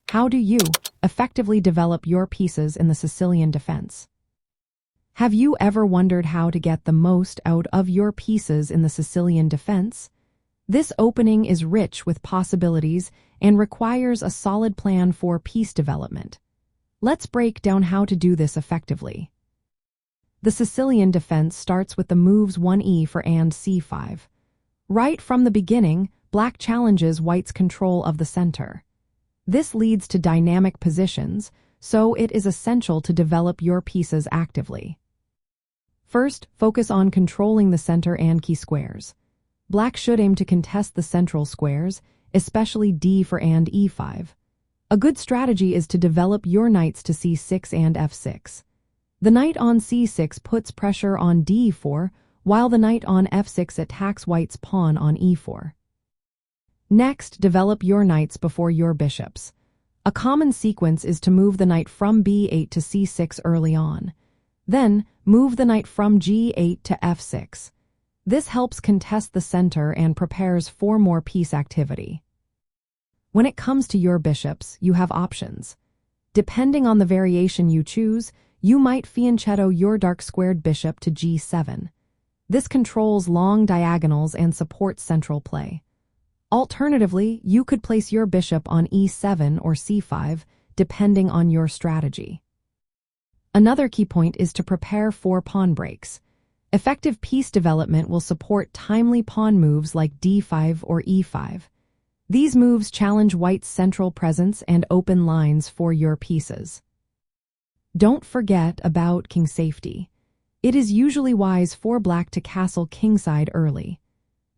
How do you effectively develop your pieces in the Sicilian defense? Have you ever wondered how to get the most out of your pieces in the Sicilian defense? This opening is rich with possibilities and requires a solid plan for piece development. Let's break down how to do this effectively. The Sicilian defense starts with the moves 1e for and c5. Right from the beginning, black challenges white's control of the center. This leads to dynamic positions, so it is essential to develop your pieces actively. First, focus on controlling the center and key squares. Black should aim to contest the central squares, especially d for and e5. A good strategy is to develop your knights to c6 and f6. The knight on c6 puts pressure on d4, while the knight on f6 attacks white's pawn on e4. Next, develop your knights before your bishops. A common sequence is to move the knight from b8 to c6 early on. Then, move the knight from g8 to f6. This helps contest the center and prepares for more piece activity. When it comes to your bishops, you have options. Depending on the variation you choose, you might fianchetto your dark-squared bishop to g7. This controls long diagonals and supports central play. Alternatively, you could place your bishop on e7 or c5, depending on your strategy. Another key point is to prepare for pawn breaks. Effective piece development will support timely pawn moves like d5 or e5. These moves challenge white's central presence and open lines for your pieces. Don't forget about king safety. It is usually wise for black to castle kingside early.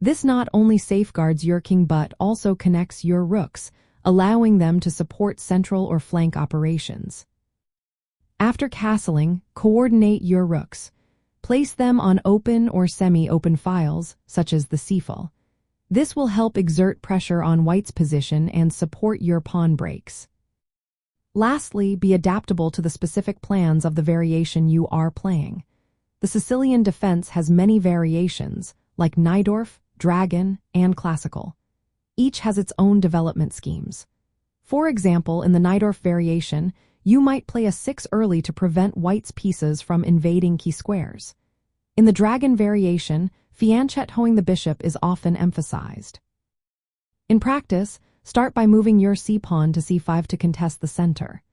This not only safeguards your king but also connects your rooks, allowing them to support central or flank operations. After castling, coordinate your rooks. Place them on open or semi-open files, such as the c-file. This will help exert pressure on white's position and support your pawn breaks. Lastly, be adaptable to the specific plans of the variation you are playing. The Sicilian defense has many variations, like Najdorf, Dragon, and Classical. Each has its own development schemes. For example, in the Najdorf variation, you might play a 6 early to prevent white's pieces from invading key squares. In the Dragon variation, fianchettoing the bishop is often emphasized. In practice, start by moving your c-pawn to c5 to contest the center.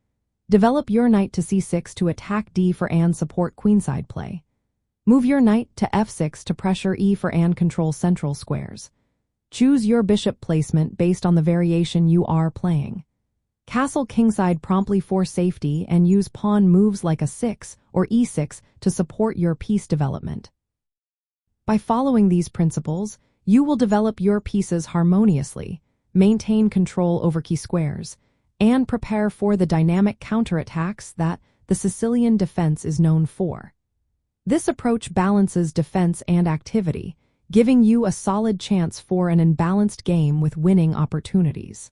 Develop your knight to c6 to attack d for and support queenside play. Move your knight to f6 to pressure e for and control central squares. Choose your bishop placement based on the variation you are playing. Castle kingside promptly for safety and use pawn moves like a 6 or e6 to support your piece development. By following these principles, you will develop your pieces harmoniously, maintain control over key squares, and prepare for the dynamic counterattacks that the Sicilian defense is known for. This approach balances defense and activity, giving you a solid chance for an imbalanced game with winning opportunities.